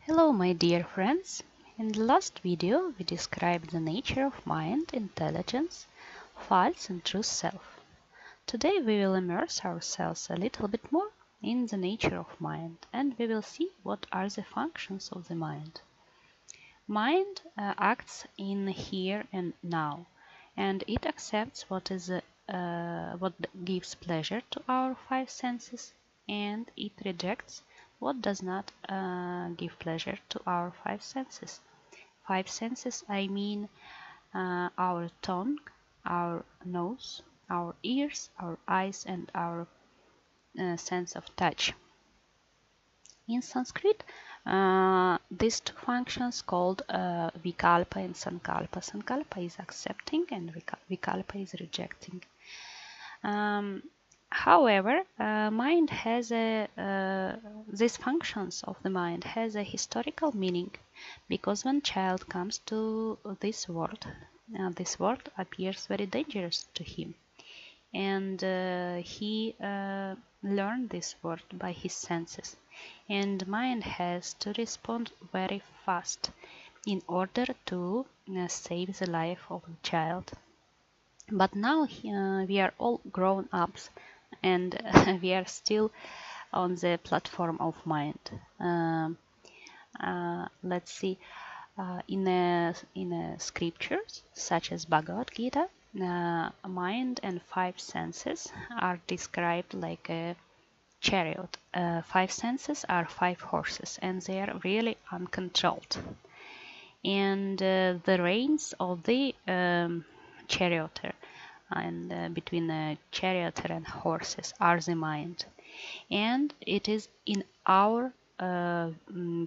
Hello my dear friends. In the last video we described the nature of mind, intelligence, false and true self. Today we will immerse ourselves a little bit more in the nature of mind and we will see what are the functions of the mind. Mind acts in here and now and it accepts what gives pleasure to our five senses and it rejects what does not give pleasure to our five senses. Five senses, I mean our tongue, our nose, our ears, our eyes, and our sense of touch. In Sanskrit, these two functions called Vikalpa and Sankalpa. Sankalpa is accepting and Vikalpa is rejecting. However, mind has these functions of the mind has a historical meaning because when child comes to this world appears very dangerous to him, and he learned this world by his senses, and mind has to respond very fast in order to save the life of the child. But now we are all grown ups and we are still on the platform of mind. Let's see, in scriptures such as Bhagavad Gita, mind and five senses are described like a chariot. Five senses are five horses and they are really uncontrolled. And the reins of the charioteer and between the charioteer and horses are the mind, and it is in our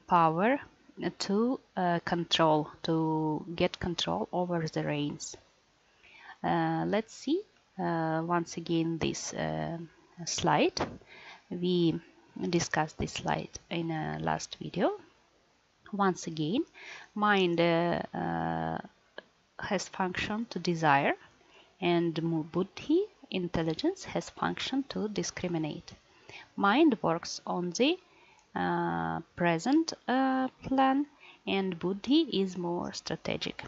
power to get control over the reins. Let's see once again this slide. We discussed this slide in a last video. Once again, mind has function to desire, and Buddhi, intelligence, has function to discriminate. Mind works on the present plan, and Buddhi is more strategic.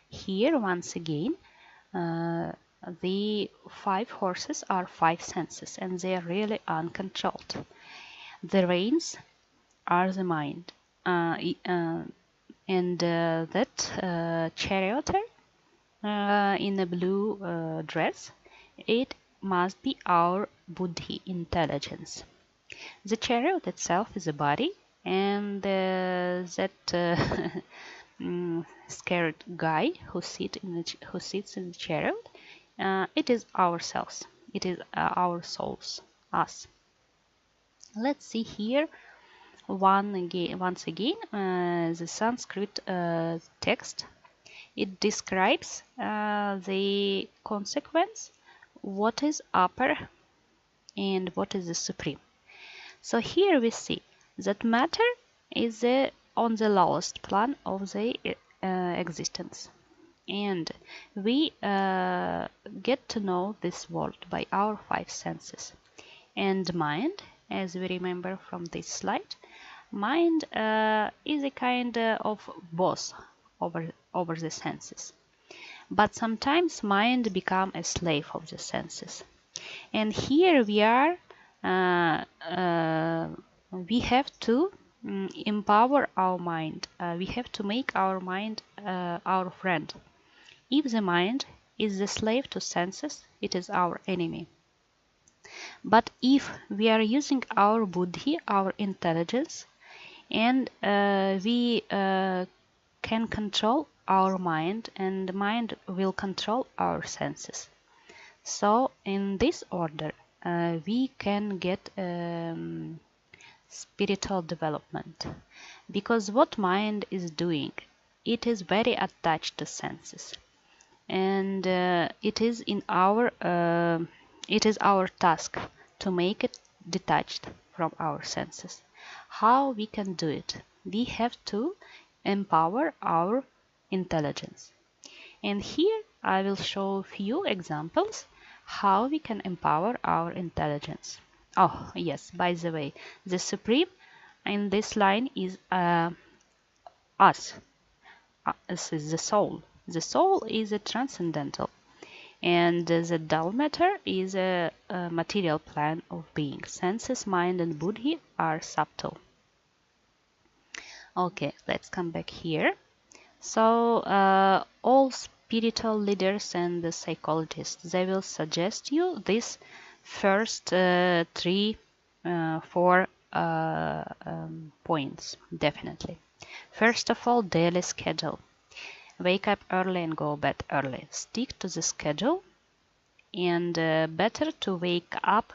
Here, once again, the five horses are five senses, and they are really uncontrolled. The reins are the mind, and that charioteer in a blue dress, it must be our Buddhi, intelligence. The chariot itself is a body, and that scared guy who sits in the chariot, it is ourselves. It is our souls, us. Let's see here once again the Sanskrit text. It describes the consequence, what is upper and what is the supreme. So here we see that matter is on the lowest plan of the existence, and we get to know this world by our five senses. And mind, as we remember from this slide, mind is a kind of boss over the senses. But sometimes mind becomes a slave of the senses. And here we are, we have to empower our mind. We have to make our mind our friend. If the mind is the slave to senses, it is our enemy. But if we are using our Buddhi, our intelligence, and we can control our mind, and the mind will control our senses. So in this order we can get spiritual development, because what mind is doing, it is very attached to senses, and it is our task to make it detached from our senses. How we can do it? We have to empower our intelligence. And here I will show a few examples how we can empower our intelligence. Oh yes, by the way, the supreme in this line is us. This is the soul. The soul is a transcendental, and the dull matter is a material plane of being. Senses, mind, and Buddhi are subtle. Okay, let's come back here. So all spiritual leaders and the psychologists, they will suggest you these first 4 points, definitely. First of all, daily schedule. Wake up early and go bed early. Stick to the schedule, and better to wake up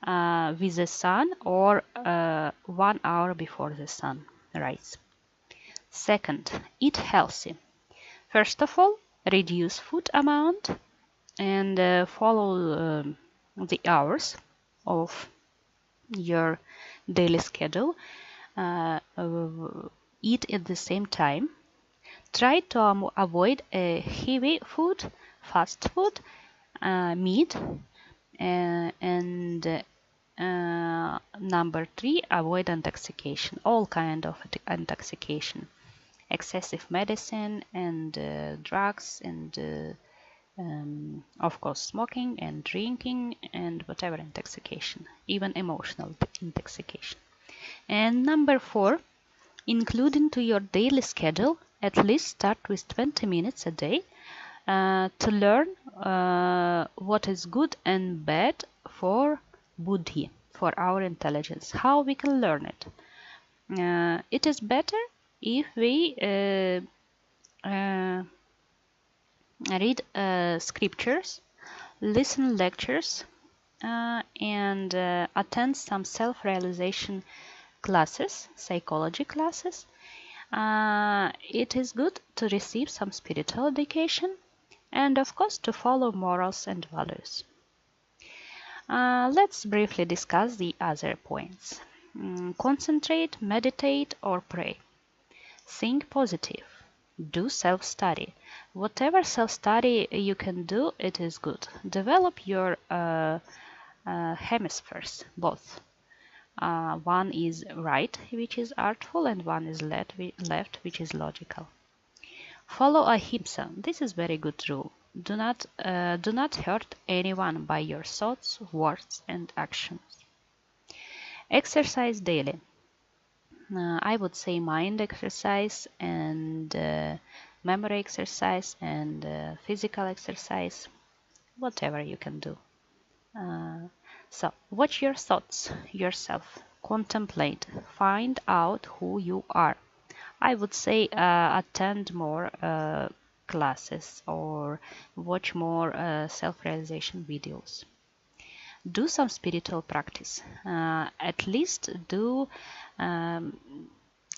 with the sun or 1 hour before the sun rise. Second, eat healthy. First of all, reduce food amount and follow the hours of your daily schedule. Eat at the same time. Try to avoid heavy food, fast food, meat, and number 3, avoid intoxication, all kind of intoxication, excessive medicine and drugs, and of course smoking and drinking and whatever intoxication, even emotional intoxication. And number 4, include into your daily schedule at least start with 20 minutes a day to learn what is good and bad for Buddhi, for our intelligence, how we can learn it. It is better if we read scriptures, listen lectures, and attend some self-realization classes, psychology classes. It is good to receive some spiritual education and of course to follow morals and values. Let's briefly discuss the other points. Concentrate, meditate or pray. Think positive. Do self-study. Whatever self-study you can do, it is good. Develop your hemispheres, both. One is right, which is artful, and one is left, which is logical. Follow ahimsa. This is very good rule. Do not hurt anyone by your thoughts, words, and actions. Exercise daily. I would say mind exercise and memory exercise and physical exercise, whatever you can do. So, watch your thoughts yourself, contemplate, find out who you are. I would say attend more classes or watch more self-realization videos. Do some spiritual practice. At least do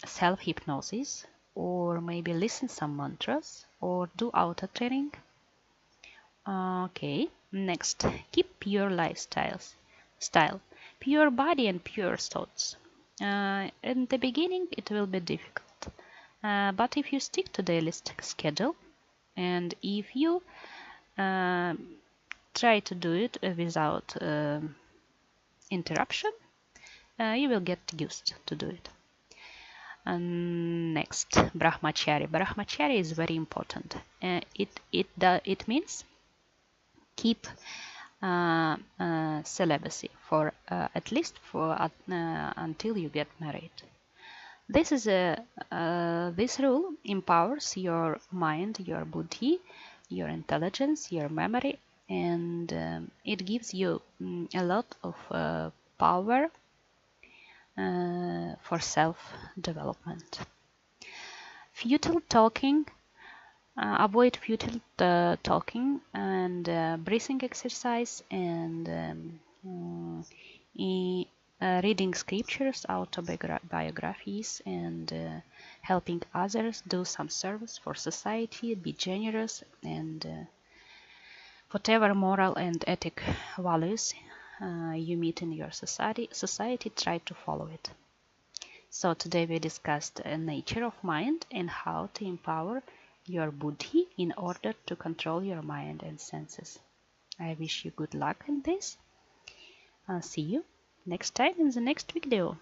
self-hypnosis, or maybe listen some mantras, or do auto-training. Okay, next, keep pure style, pure body and pure thoughts. In the beginning it will be difficult, but if you stick to daily schedule and if you try to do it without interruption, you will get used to do it. Next, brahmachari. Brahmachari is very important. It means keep celibacy for at least for until you get married. This is this rule empowers your mind, your buddhi, your intelligence, your memory, and it gives you a lot of power for self-development. Futile talking. Avoid futile talking and breathing exercise and reading scriptures, autobiographies, and helping others. Do some service for society, be generous, and whatever moral and ethic values you meet in your society, try to follow it. So today we discussed the nature of mind and how to empower your buddhi in order to control your mind and senses. I wish you good luck in this. See you next time in the next video.